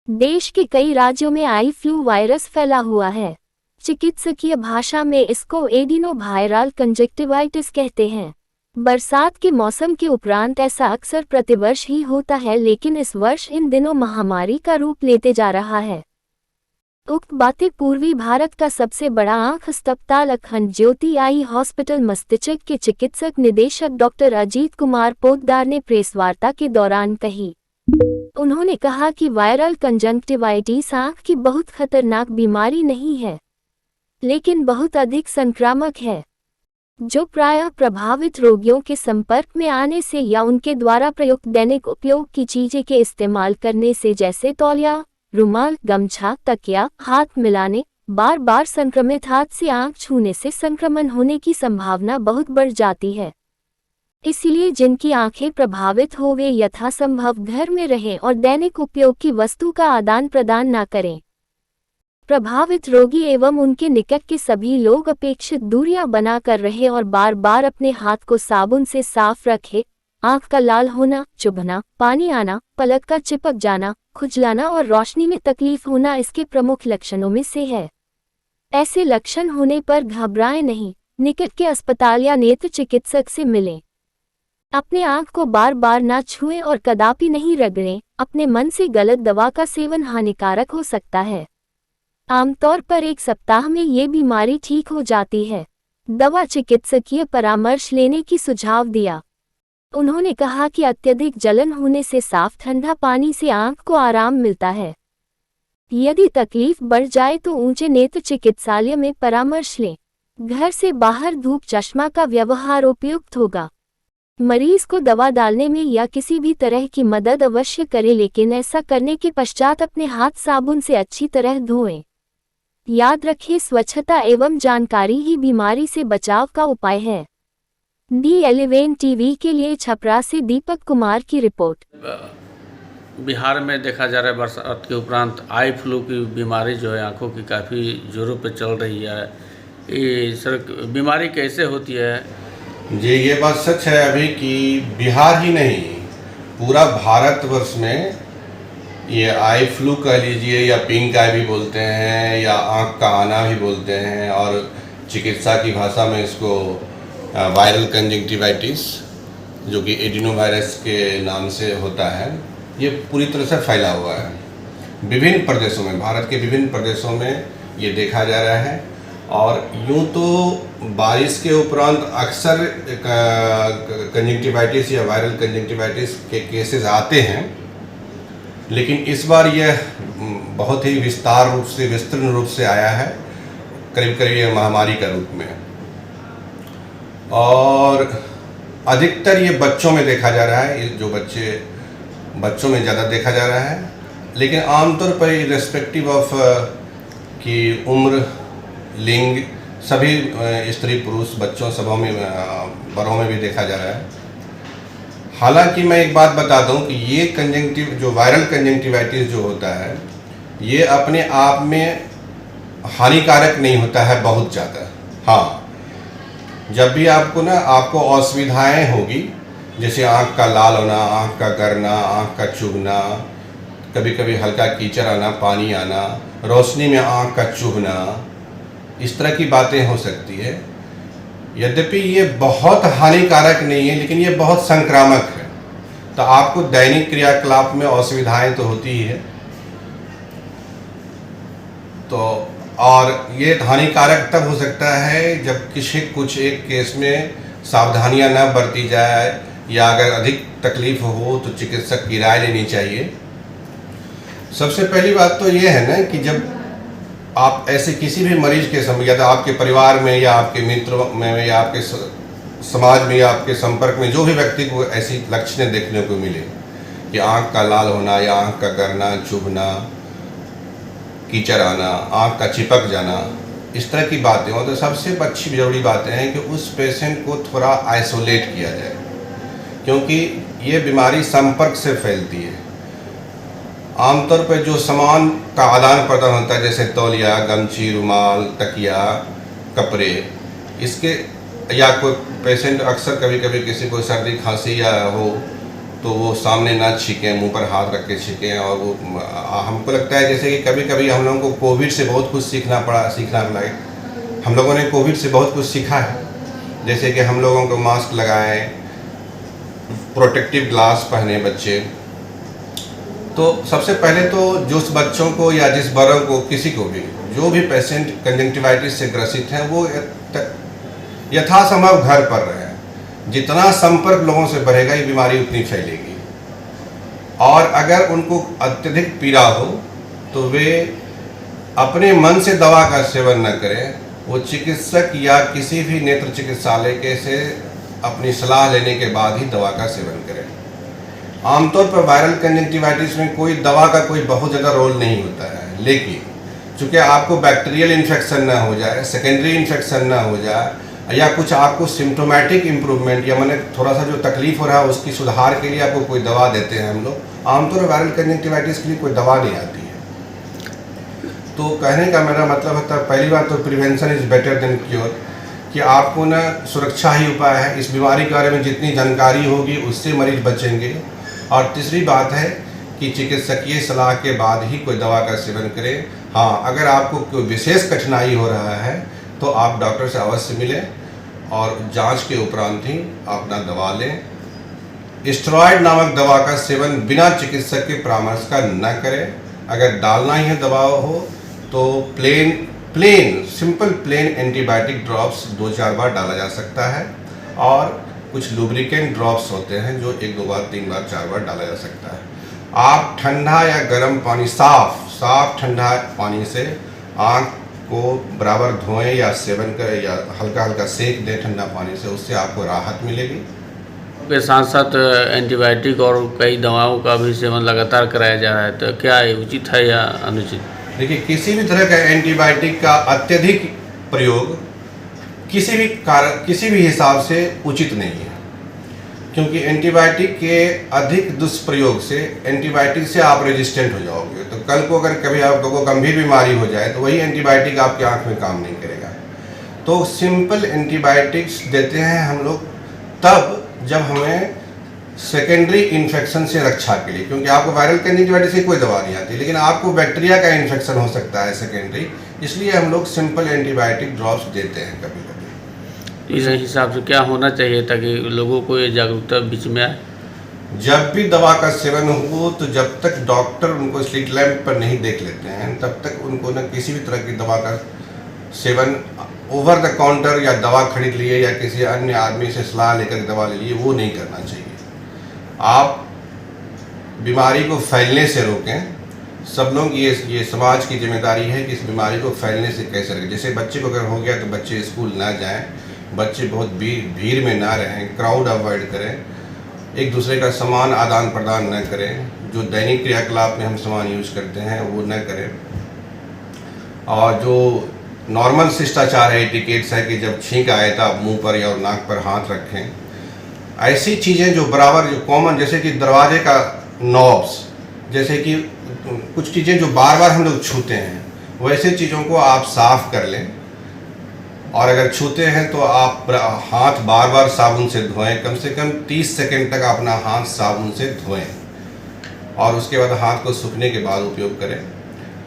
देश के कई राज्यों में आई फ्लू वायरस फैला हुआ है। चिकित्सकीय भाषा में इसको एडिनोवायरल कंजक्टिवाइटिस कहते हैं। बरसात के मौसम के उपरांत ऐसा अक्सर प्रतिवर्ष ही होता है, लेकिन इस वर्ष इन दिनों महामारी का रूप लेते जा रहा है। उक्त बातें पूर्वी भारत का सबसे बड़ा आंख अस्पताल अखंड ज्योति आई हॉस्पिटल मस्तिष्क के चिकित्सक निदेशक डॉक्टर अजीत कुमार पोद्दार ने प्रेस वार्ता के दौरान कही। उन्होंने कहा कि वायरल कंजंक्टिवाइटिस आंख की बहुत खतरनाक बीमारी नहीं है, लेकिन बहुत अधिक संक्रामक है, जो प्रायः प्रभावित रोगियों के संपर्क में आने से या उनके द्वारा प्रयुक्त दैनिक उपयोग की चीजें के इस्तेमाल करने से, जैसे तौलिया, रुमाल, गमछा, तकिया, हाथ मिलाने, बार बार संक्रमित हाथ से आंख छूने से संक्रमण होने की संभावना बहुत बढ़ जाती है। इसलिए जिनकी आंखें प्रभावित हो वे यथासंभव घर में रहें और दैनिक उपयोग की वस्तु का आदान प्रदान न करें। प्रभावित रोगी एवं उनके निकट के सभी लोग अपेक्षित दूरियां बनाकर रहें और बार बार अपने हाथ को साबुन से साफ रखें। आंख का लाल होना, चुभना, पानी आना, पलक का चिपक जाना, खुजलाना और रोशनी में तकलीफ होना इसके प्रमुख लक्षणों में से है। ऐसे लक्षण होने पर घबराएं नहीं, निकट के अस्पताल या नेत्र चिकित्सक से मिलें। अपने आंख को बार बार ना छुएं और कदापि नहीं रगड़ें। अपने मन से गलत दवा का सेवन हानिकारक हो सकता है। आमतौर पर 1 सप्ताह में ये बीमारी ठीक हो जाती है। दवा चिकित्सकीय परामर्श लेने की सुझाव दिया। उन्होंने कहा कि अत्यधिक जलन होने से साफ ठंडा पानी से आंख को आराम मिलता है। यदि तकलीफ बढ़ जाए तो ऊंचे नेत्र चिकित्सालय में परामर्श लें। घर से बाहर धूप चश्मा का व्यवहार उपयुक्त होगा। मरीज को दवा डालने में या किसी भी तरह की मदद अवश्य करें, लेकिन ऐसा करने के पश्चात अपने हाथ साबुन से अच्छी तरह धोएं। याद रखें, स्वच्छता एवं जानकारी ही बीमारी से बचाव का उपाय है। D11 टीवी के लिए छपरा से दीपक कुमार की रिपोर्ट। बिहार में देखा जा रहा है बरसात के उपरांत आई फ्लू की बीमारी जो है आंखों की काफ़ी जोरों पे चल रही है। ये सर बीमारी कैसे होती है? जी, ये बात सच है अभी कि बिहार ही नहीं पूरा भारतवर्ष में ये आई फ्लू कह लीजिए या पिंक आई भी बोलते हैं या आँख का आना भी बोलते हैं, और चिकित्सा की भाषा में इसको वायरल कंजंक्टिवाइटिस जो कि एडिनोवायरस के नाम से होता है, ये पूरी तरह से फैला हुआ है। विभिन्न प्रदेशों में, भारत के विभिन्न प्रदेशों में ये देखा जा रहा है। और यूँ तो बारिश के उपरांत अक्सर कंजंक्टिवाइटिस या वायरल कंजंक्टिवाइटिस के केसेस आते हैं, लेकिन इस बार यह बहुत ही विस्तृत रूप से आया है, करीब करीब ये महामारी का रूप में। और अधिकतर ये बच्चों में देखा जा रहा है, ये जो बच्चों में ज़्यादा देखा जा रहा है, लेकिन आमतौर पर इर्रेस्पेक्टिव ऑफ कि उम्र, लिंग, सभी स्त्री पुरुष बच्चों सबों में, बड़ों में भी देखा जा रहा है। हालांकि मैं एक बात बता दूं कि ये जो वायरल कंजंक्टिवाइटिस जो होता है, ये अपने आप में हानिकारक नहीं होता है बहुत ज़्यादा। हाँ, जब भी आपको असुविधाएं होगी, जैसे आँख का लाल होना, आँख का गरना, आँख का चुभना, कभी कभी हल्का कीचड़ आना, पानी आना, रोशनी में आँख का चुभना, इस तरह की बातें हो सकती है। यद्यपि ये बहुत हानिकारक नहीं है, लेकिन ये बहुत संक्रामक है। तो आपको दैनिक क्रियाकलाप में असुविधाएं तो होती ही है। तो और ये हानिकारक तब हो सकता है जब कुछ एक केस में सावधानियां न बरती जाए, या अगर अधिक तकलीफ हो तो चिकित्सक की राय लेनी चाहिए। सबसे पहली बात तो ये है ना कि जब आप ऐसे किसी भी मरीज के समय, या तो आपके परिवार में या आपके मित्रों में या आपके समाज में या आपके संपर्क में जो भी व्यक्ति को ऐसी लक्षणें देखने को मिले कि आँख का लाल होना या आँख का गरना, चुभना, कीचड़ आना, आँख का चिपक जाना, इस तरह की बातें हो, तो सबसे अच्छी जरूरी बातें हैं कि उस पेशेंट को थोड़ा आइसोलेट किया जाए, क्योंकि ये बीमारी संपर्क से फैलती है। आमतौर पर जो सामान का आदान प्रदान होता है, जैसे तौलिया, गमछी, रुमाल, तकिया, कपड़े, इसके या कोई पेशेंट अक्सर कभी कभी किसी को सर्दी खांसी या हो तो वो सामने ना छीकें, मुंह पर हाथ रख के छीकें। और वो हमको लगता है जैसे कि कभी कभी हम लोगों को कोविड से बहुत कुछ सीखना पड़ा। हम लोगों ने कोविड से बहुत कुछ सीखा है, जैसे कि हम लोगों को मास्क लगाएं, प्रोटेक्टिव ग्लास पहने बच्चे। तो सबसे पहले तो जो बच्चों को या जिस बड़ों को, किसी को भी, जो भी पेशेंट कंजंक्टिवाइटिस से ग्रसित हैं, वो यथासंभव घर पर रहें। जितना संपर्क लोगों से बढ़ेगा ये बीमारी उतनी फैलेगी। और अगर उनको अत्यधिक पीड़ा हो तो वे अपने मन से दवा का सेवन न करें, वो चिकित्सक या किसी भी नेत्र चिकित्सालय के से अपनी सलाह लेने के बाद ही दवा का सेवन करें। आमतौर पर वायरल कंजंक्टिवाइटिस में कोई दवा का कोई बहुत ज़्यादा रोल नहीं होता है, लेकिन चूँकि आपको बैक्टीरियल इन्फेक्शन ना हो जाए, सेकेंडरी इन्फेक्शन ना हो जाए, या कुछ आपको सिम्टोमेटिक इम्प्रूवमेंट, या मैंने थोड़ा सा जो तकलीफ हो रहा है उसकी सुधार के लिए आपको कोई दवा देते हैं हम लोग। आमतौर पर वायरल कंजंक्टिवाइटिस के लिए कोई दवा नहीं आती है। तो कहने का मेरा मतलब होता है, पहली बात तो prevention is better than cure, कि आपको ना सुरक्षा ही उपाय है। इस बीमारी के बारे में जितनी जानकारी होगी उससे मरीज बचेंगे। और तीसरी बात है कि चिकित्सकीय सलाह के बाद ही कोई दवा का सेवन करें। हाँ, अगर आपको कोई विशेष कठिनाई हो रहा है तो आप डॉक्टर से अवश्य मिलें और जांच के उपरांत ही अपना दवा लें। स्टेरॉयड नामक दवा का सेवन बिना चिकित्सक के परामर्श का न करें। अगर डालना ही है दवा हो तो सिंपल प्लेन एंटीबायोटिक ड्रॉप्स 2-4 बार डाला जा सकता है, और कुछ लुब्रिकेंट ड्रॉप्स होते हैं जो 1-2 बार 3 बार 4 बार डाला जा सकता है। आप ठंडा या गर्म पानी, साफ ठंडा पानी से आँख को बराबर धोएं या सेवन करें, या हल्का हल्का सेक दें ठंडा पानी से, उससे आपको राहत मिलेगी। के साथ साथ एंटीबायोटिक और कई दवाओं का भी सेवन लगातार कराया जा रहा है, तो क्या ये उचित है या अनुचित? देखिए, किसी भी तरह का एंटीबायोटिक का अत्यधिक प्रयोग किसी भी हिसाब से उचित नहीं है, क्योंकि एंटीबायोटिक के अधिक दुष्प्रयोग से एंटीबायोटिक से आप रेजिस्टेंट हो जाओगे। तो कल को अगर कभी आपको गंभीर बीमारी हो जाए तो वही एंटीबायोटिक आपकी आंख में काम नहीं करेगा। तो सिंपल एंटीबायोटिक्स देते हैं हम लोग तब जब हमें सेकेंडरी इन्फेक्शन से रक्षा के लिए, क्योंकि आपको वायरल कंजंक्टिवाइटिस की कोई दवा नहीं आती, लेकिन आपको बैक्टीरिया का इन्फेक्शन हो सकता है सेकेंडरी, इसलिए हम लोग सिंपल एंटीबायोटिक ड्रॉप्स देते हैं कभी कभी। इस हिसाब से क्या होना चाहिए ताकि लोगों को ये जागरूकता बीच में आए? जब भी दवा का सेवन हो तो जब तक डॉक्टर उनको स्लिट लैंप पर नहीं देख लेते हैं तब तक उनको न किसी भी तरह की दवा का सेवन ओवर द काउंटर या दवा खरीद लिए या किसी अन्य आदमी से सलाह लेकर दवा ले लिए, वो नहीं करना चाहिए। आप बीमारी को फैलने से रोकें। सब लोग ये समाज की जिम्मेदारी है कि इस बीमारी को फैलने से कैसे रोकें। जैसे बच्चे को अगर हो गया तो बच्चे स्कूल ना जाएं, बच्चे बहुत भीड़ में ना रहें, क्राउड अवॉइड करें, एक दूसरे का सामान आदान प्रदान न करें, जो दैनिक क्रियाकलाप में हम सामान यूज करते हैं वो न करें। और जो नॉर्मल शिष्टाचार है, एटिकेट्स है कि जब छींक आए तो आप मुंह पर या नाक पर हाथ रखें। ऐसी चीज़ें जो बराबर जो कॉमन, जैसे कि दरवाजे का नॉब्स, जैसे कि कुछ चीज़ें जो बार बार हम लोग छूते हैं, वैसे चीज़ों को आप साफ़ कर लें। और अगर छूते हैं तो आप हाथ बार बार साबुन से धोएं, कम से कम 30 सेकंड तक अपना हाथ साबुन से धोएं और उसके बाद हाथ को सूखने के बाद उपयोग करें।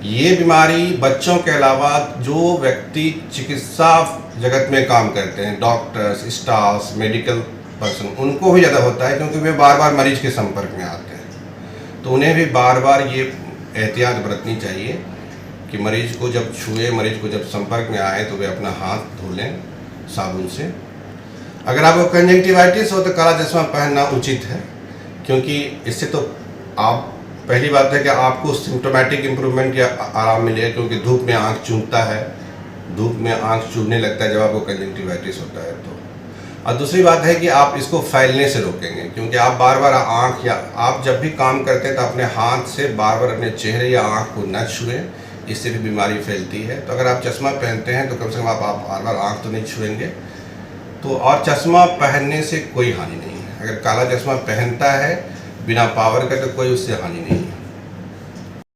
ये बीमारी बच्चों के अलावा जो व्यक्ति चिकित्सा जगत में काम करते हैं, डॉक्टर्स, स्टाफ्स, मेडिकल पर्सन, उनको भी ज़्यादा होता है, क्योंकि वे बार बार मरीज के संपर्क में आते हैं। तो उन्हें भी बार बार ये एहतियात बरतनी चाहिए कि मरीज को जब छुए, मरीज को जब संपर्क में आए तो वे अपना हाथ धो लें साबुन से। अगर आपको कंजंक्टिवाइटिस हो तो काला चश्मा पहनना उचित है, क्योंकि इससे तो आप, पहली बात है कि आपको सिम्टोमेटिक इम्प्रूवमेंट या आराम मिलेगा, क्योंकि धूप में आँख चूमता है, धूप में आँख चूमने लगता है जब आपको कंजंक्टिवाइटिस होता है तो। और दूसरी बात है कि आप इसको फैलने से रोकेंगे, क्योंकि आप बार बार आँख, या आप जब भी काम करते हैं तो अपने हाथ से बार बार अपने चेहरे या आँख को न छुएं, इससे भी बीमारी फैलती है। तो अगर आप चश्मा पहनते हैं तो कम से कम आप बार बार आँख तो नहीं छुएंगे। तो और चश्मा पहनने से कोई हानि नहीं है। अगर काला चश्मा पहनता है बिना पावर का तो कोई उससे हानि नहीं